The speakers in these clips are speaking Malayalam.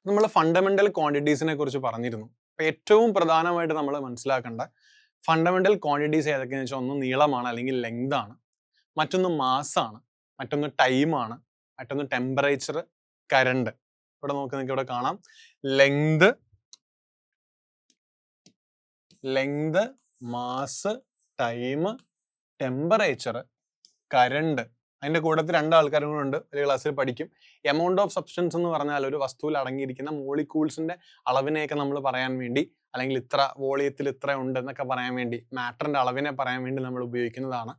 നമ്മൾ ഫണ്ടമെന്റൽ ക്വാണ്ടിറ്റീസിനെ കുറിച്ച് പറഞ്ഞിരുന്നു. അപ്പോൾ ഏറ്റവും പ്രധാനമായിട്ട് നമ്മൾ മനസ്സിലാക്കേണ്ട ഫണ്ടമെന്റൽ ക്വാണ്ടിറ്റീസ് ഏതൊക്കെയാണെന്ന് വെച്ചാൽ ഒന്ന് നീളമാണ് അല്ലെങ്കിൽ ലെങ്ത് ആണ്, മറ്റൊന്ന് മാസ് ആണ്, മറ്റൊന്ന് ടൈം ആണ്, മറ്റൊന്ന് ടെമ്പറേച്ചർ, കറണ്ട്. ഇവിടെ നോക്കി നിങ്ങൾക്ക് ഇവിടെ കാണാം length, mass, time, temperature, current. അതിന്റെ കൂട്ടത്തിൽ രണ്ടാൾക്കാരും കൂടെ ഉണ്ട്, ഒരു ക്ലാസ്സിൽ പഠിക്കും. എമൗണ്ട് ഓഫ് സബ്സ്റ്റൻസ് എന്ന് പറഞ്ഞാൽ ഒരു വസ്തുവിൽ അടങ്ങിയിരിക്കുന്ന മോളിക്യൂൾസിന്റെ അളവിനെയൊക്കെ നമ്മൾ പറയാൻ വേണ്ടി, അല്ലെങ്കിൽ ഇത്ര വോളിയത്തിൽ ഇത്ര ഉണ്ട് എന്നൊക്കെ പറയാൻ വേണ്ടി, മാറ്ററിന്റെ അളവിനെ പറയാൻ വേണ്ടി നമ്മൾ ഉപയോഗിക്കുന്നതാണ്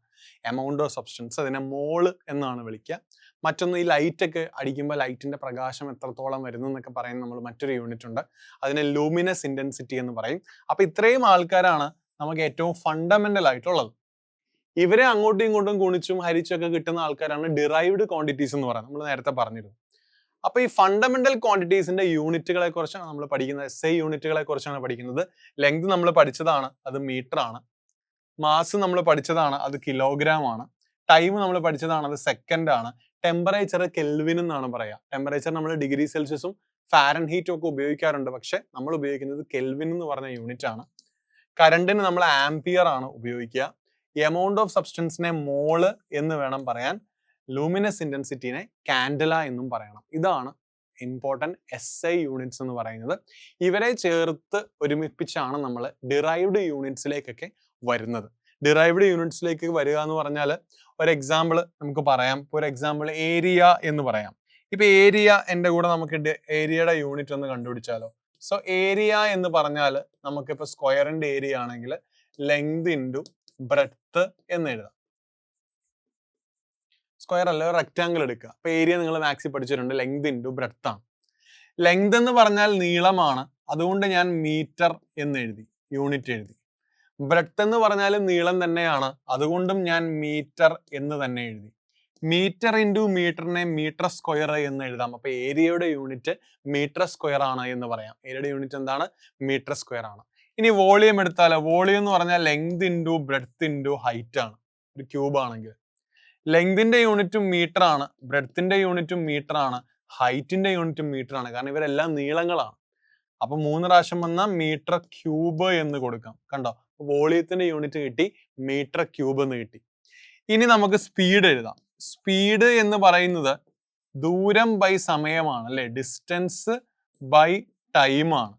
എമൗണ്ട് ഓഫ് സബ്സ്റ്റൻസ്. അതിനെ മോള് എന്നാണ് വിളിക്കുക. മറ്റൊന്ന് ഈ ലൈറ്റ് ഒക്കെ അടിക്കുമ്പോൾ ലൈറ്റിന്റെ പ്രകാശം എത്രത്തോളം വരുന്നു എന്നൊക്കെ പറയുന്ന നമ്മൾ മറ്റൊരു യൂണിറ്റ് ഉണ്ട്, അതിനെ ലൂമിനസ് ഇന്റൻസിറ്റി എന്ന് പറയും. അപ്പൊ ഇത്രയും ആൾക്കാരാണ് നമുക്ക് ഏറ്റവും ഫണ്ടമെന്റൽ ആയിട്ടുള്ളത്. ഇവരെ അങ്ങോട്ടും ഇങ്ങോട്ടും ഗുണിച്ചും ഹരിച്ചൊക്കെ കിട്ടുന്ന ആൾക്കാരാണ് ഡിറൈവ്ഡ് ക്വാണ്ടിറ്റീസ് എന്ന് പറയുന്നത്. നമ്മൾ നേരത്തെ പറഞ്ഞിരുന്നു. അപ്പൊ ഈ ഫണ്ടമെന്റൽ ക്വാണ്ടിറ്റീസിന്റെ യൂണിറ്റുകളെ കുറിച്ചാണ് നമ്മൾ പഠിക്കുന്നത്. SI യൂണിറ്റുകളെ കുറിച്ചാണ് പഠിക്കുന്നത്. ലെങ്ത് നമ്മൾ പഠിച്ചതാണ്, അത് മീറ്റർ ആണ്. മാസ് നമ്മൾ പഠിച്ചതാണ്, അത് കിലോഗ്രാം ആണ്. ടൈം നമ്മൾ പഠിച്ചതാണ്, അത് സെക്കൻഡ് ആണ്. ടെമ്പറേച്ചർ കെൽവിൻ എന്നാണ് പറയാ. ടെമ്പറേച്ചർ നമ്മൾ ഡിഗ്രി സെൽഷ്യസും ഫാരൻഹീറ്റും ഒക്കെ ഉപയോഗിക്കാറുണ്ട്, പക്ഷെ നമ്മൾ ഉപയോഗിക്കുന്നത് കെൽവിൻ എന്ന് പറഞ്ഞ യൂണിറ്റ് ആണ്. കറണ്ടിന് നമ്മൾ ആംപിയർ ആണ് ഉപയോഗിക്കുക. എമൗണ്ട് ഓഫ് സബ്സ്റ്റൻസിനെ മോള് എന്ന് വേണം പറയാൻ. ലൂമിനസ് ഇന്റൻസിറ്റിനെ കാൻഡല എന്നും പറയണം. ഇതാണ് ഇമ്പോർട്ടൻറ്റ് SI യൂണിറ്റ്സ് എന്ന് പറയുന്നത്. ഇവരെ ചേർത്ത് ഒരുമിപ്പിച്ചാണ് നമ്മൾ ഡിറൈവ്ഡ് യൂണിറ്റ്സിലേക്കൊക്കെ വരുന്നത്. ഡിറൈവ്ഡ് യൂണിറ്റ്സിലേക്ക് വരിക എന്ന് പറഞ്ഞാൽ ഒരു എക്സാമ്പിൾ നമുക്ക് പറയാം. ഒരു എക്സാമ്പിൾ ഏരിയ എന്ന് പറയാം. ഇപ്പൊ ഏരിയ എൻ്റെ കൂടെ നമുക്ക് ഏരിയയുടെ യൂണിറ്റ് ഒന്ന് കണ്ടുപിടിച്ചാലോ. സോ ഏരിയ എന്ന് പറഞ്ഞാൽ നമുക്കിപ്പോൾ സ്ക്വയറിന്റെ ഏരിയ ആണെങ്കിൽ ലെങ്ത് ഇൻറ്റു ബ്രെഡ്ത്ത് എന്ന് എഴുതാം. സ്ക്വയർ അല്ല, റെക്റ്റാങ്കിൾ എടുക്കുക. അപ്പൊ ഏരിയ നിങ്ങൾ മാത്സിൽ പഠിച്ചിട്ടുണ്ട്, ലെങ്ത് ഇൻറ്റു ബ്രെഡ്ത്ത് ആണ്. ലെങ്ത് എന്ന് പറഞ്ഞാൽ നീളമാണ്, അതുകൊണ്ട് ഞാൻ മീറ്റർ എന്ന് എഴുതി, യൂണിറ്റ് എഴുതി. ബ്രെഡ്ത്ത് എന്ന് പറഞ്ഞാൽ നീളം തന്നെയാണ്, അതുകൊണ്ടും ഞാൻ മീറ്റർ എന്ന് തന്നെ എഴുതി. മീറ്റർ ഇൻറ്റു മീറ്ററിനെ മീറ്റർ സ്ക്വയർ എന്ന് എഴുതാം. അപ്പൊ ഏരിയയുടെ യൂണിറ്റ് മീറ്റർ സ്ക്വയർ ആണ് എന്ന് പറയാം. ഏരിയയുടെ യൂണിറ്റ് എന്താണ്? മീറ്റർ സ്ക്വയർ ആണ്. ഇനി വോളിയം എടുത്താലോ. വോളിയം എന്ന് പറഞ്ഞാൽ length into breadth into height ആണ്. ഒരു ക്യൂബ് ആണെങ്കിൽ ലെങ്തിന്റെ യൂണിറ്റും മീറ്റർ ആണ്, ബ്രെഡ്ത്തിന്റെ യൂണിറ്റും മീറ്റർ ആണ്, ഹൈറ്റിന്റെ യൂണിറ്റും മീറ്റർ ആണ്. കാരണം ഇവരെല്ലാം നീളങ്ങളാണ്. അപ്പൊ 3 പ്രാവശ്യം വന്നാൽ മീറ്റർ ക്യൂബ് എന്ന് കൊടുക്കാം. കണ്ടോ, വോളിയത്തിന്റെ യൂണിറ്റ് കിട്ടി, മീറ്റർ ക്യൂബ് എന്ന് കിട്ടി. ഇനി നമുക്ക് സ്പീഡ് എഴുതാം. സ്പീഡ് എന്ന് പറയുന്നത് ദൂരം ബൈ സമയമാണ് അല്ലെ, ഡിസ്റ്റൻസ് ബൈ ടൈം ആണ്.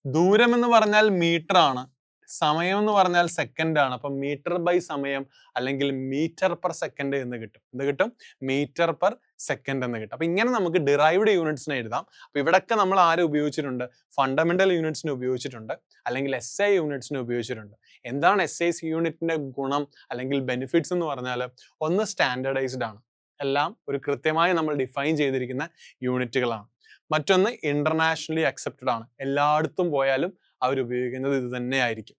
ദൂരം എന്ന് പറഞ്ഞാൽ മീറ്റർ ആണ്, സമയം എന്ന് പറഞ്ഞാൽ സെക്കൻഡ് ആണ്. അപ്പൊ മീറ്റർ ബൈ സമയം അല്ലെങ്കിൽ മീറ്റർ പെർ സെക്കൻഡ് എന്ന് കിട്ടും. എന്ത് കിട്ടും? മീറ്റർ പെർ സെക്കൻഡ് എന്ന് കിട്ടും. അപ്പൊ ഇങ്ങനെ നമുക്ക് ഡിറൈവ്ഡ് യൂണിറ്റ്സിനെ എഴുതാം. അപ്പൊ ഇവിടെയൊക്കെ നമ്മൾ ആരെ ഉപയോഗിച്ചിട്ടുണ്ട്? ഫണ്ടമെന്റൽ യൂണിറ്റ്സിനെ ഉപയോഗിച്ചിട്ടുണ്ട്, അല്ലെങ്കിൽ SI യൂണിറ്റ്സിനെ ഉപയോഗിച്ചിട്ടുണ്ട്. എന്താണ് SI യൂണിറ്റിന്റെ ഗുണം അല്ലെങ്കിൽ ബെനിഫിറ്റ്സ് എന്ന് പറഞ്ഞാൽ, ഒന്ന് സ്റ്റാൻഡേർഡൈസ്ഡ് ആണ്, എല്ലാം ഒരു കൃത്യമായി നമ്മൾ ഡിഫൈൻ ചെയ്തിരിക്കുന്ന യൂണിറ്റുകളാണ്. മറ്റൊന്ന് ഇന്റർനാഷണലി അക്സെപ്റ്റഡ് ആണ്, എല്ലായിടത്തും പോയാലും അവർ ഉപയോഗിക്കുന്നത് ഇത് തന്നെയായിരിക്കും.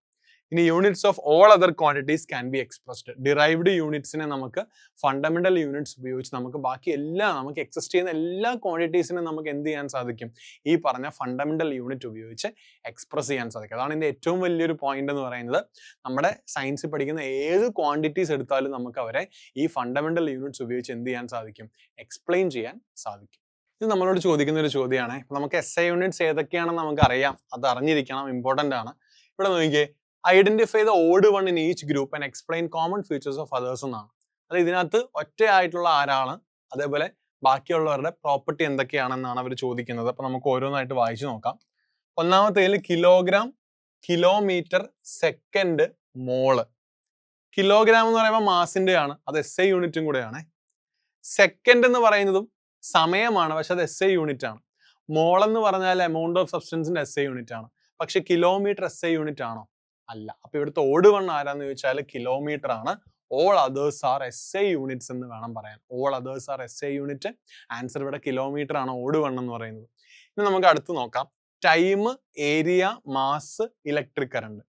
ഇനി units of all other quantities can be expressed. Derived യൂണിറ്റ്സിനെ നമുക്ക് ഫണ്ടമെന്റൽ യൂണിറ്റ്സ് ഉപയോഗിച്ച് നമുക്ക് ബാക്കി നമുക്ക് എക്സിസ്റ്റ് ചെയ്യുന്ന എല്ലാ ക്വാണ്ടിറ്റീസിനെ നമുക്ക് എന്ത് ചെയ്യാൻ സാധിക്കും? ഈ പറഞ്ഞ ഫണ്ടമെന്റൽ യൂണിറ്റ് ഉപയോഗിച്ച് എക്സ്പ്രസ് ചെയ്യാൻ സാധിക്കും. അതാണ് ഇതിന്റെ ഏറ്റവും വലിയൊരു പോയിന്റ് എന്ന് പറയുന്നത്. നമ്മുടെ സയൻസിൽ പഠിക്കുന്ന ഏത് ക്വാണ്ടിറ്റീസ് എടുത്താലും നമുക്ക് അവരെ ഈ ഫണ്ടമെന്റൽ യൂണിറ്റ്സ് ഉപയോഗിച്ച് എന്ത് ചെയ്യാൻ സാധിക്കും? എക്സ്പ്ലെയിൻ ചെയ്യാൻ സാധിക്കും. ഇത് നമ്മളോട് ചോദിക്കുന്ന ഒരു ചോദ്യമാണ്. നമുക്ക് SI യൂണിറ്റ്സ് ഏതൊക്കെയാണെന്ന് നമുക്ക് അറിയാം, അത് അറിഞ്ഞിരിക്കണം, ഇമ്പോർട്ടന്റ് ആണ്. ഇവിടെ നോക്കിയേ, identify the odd one in each group and explain common features of others എന്നാണ്. അത് ഇതിനകത്ത് ഒറ്റയായിട്ടുള്ള ആരാണ്, അതേപോലെ ബാക്കിയുള്ളവരുടെ പ്രോപ്പർട്ടി എന്തൊക്കെയാണെന്നാണ് അവർ ചോദിക്കുന്നത്. അപ്പൊ നമുക്ക് ഓരോന്നായിട്ട് വായിച്ചു നോക്കാം. ഒന്നാമത്തേതിൽ കിലോഗ്രാം, കിലോമീറ്റർ, സെക്കൻഡ്, മോള്. കിലോഗ്രാം എന്ന് പറയുമ്പോൾ മാസിന്റെ ആണ്, അത് SI യൂണിറ്റും കൂടെയാണ്. സെക്കൻഡ് എന്ന് പറയുന്നതും സമയമാണ്, പക്ഷെ അത് SI യൂണിറ്റ് ആണ്. മോൾ എന്ന് പറഞ്ഞാൽ എമൗണ്ട് ഓഫ് സബ്സ്റ്റൻസിന്റെ SI യൂണിറ്റ് ആണ്. പക്ഷെ കിലോമീറ്റർ SI യൂണിറ്റ് ആണോ? അല്ല. അപ്പൊ ഇവിടുത്തെ ഓഡ് വൺ ആരാന്ന് ചോദിച്ചാൽ കിലോമീറ്റർ ആണ്. All others are SI units എന്ന് വേണം പറയാൻ. All others are SI unit. Answer ഇവിടെ കിലോമീറ്റർ ആണ്, ഓഡ് വൺ എന്ന് പറയുന്നത്. ഇനി നമുക്ക് അടുത്ത് നോക്കാം. Time, area, mass, electric current.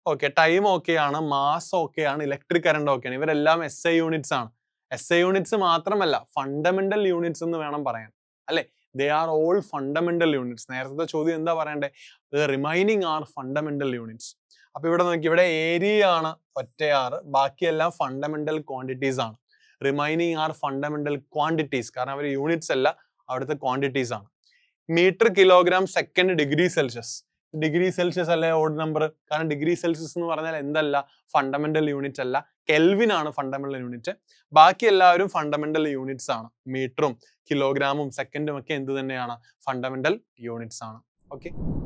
Okay, time ഓക്കെയാണ്, മാസ് ഓക്കെയാണ്, ഇലക്ട്രിക് കറണ്ട് ഓക്കെയാണ്. ഇവരെല്ലാം SI യൂണിറ്റ്സ് ആണ്. SI യൂണിറ്റ്സ് മാത്രമല്ല, ഫണ്ടമെന്റൽ യൂണിറ്റ്സ് എന്ന് വേണം പറയാൻ അല്ലെ. They are all fundamental units. നേരത്തെ ചോദ്യം എന്താ പറയണ്ടേ? Remaining are fundamental units. അപ്പൊ ഇവിടെ നോക്കി, ഇവിടെ ഏരിയ ആണ് ഒറ്റയാറ്, ബാക്കിയെല്ലാം ഫണ്ടമെന്റൽ ക്വാണ്ടിറ്റീസ് ആണ്. റിമൈനിങ് ആർ ഫണ്ടമെന്റൽ ക്വാണ്ടിറ്റീസ്, കാരണം അവർ യൂണിറ്റ്സ് അല്ല, അവിടുത്തെ ക്വാണ്ടിറ്റീസ് ആണ്. Metre, kilogram, second, degree Celsius. Degree Celsius അല്ലെ ഓഡ് നമ്പർ? കാരണം ഡിഗ്രി സെൽഷ്യസ് എന്ന് പറഞ്ഞാൽ എന്തല്ല, ഫണ്ടമെന്റൽ യൂണിറ്റ് അല്ല, കെൽവിൻ ആണ് ഫണ്ടമെന്റൽ യൂണിറ്റ്. ബാക്കി എല്ലാവരും ഫണ്ടമെന്റൽ യൂണിറ്റ്സ് ആണ്. മീറ്ററും കിലോഗ്രാമും സെക്കൻഡും ഒക്കെ എന്ത് തന്നെയാണ്? ഫണ്ടമെന്റൽ യൂണിറ്റ്സ് ആണ്. ഓക്കെ.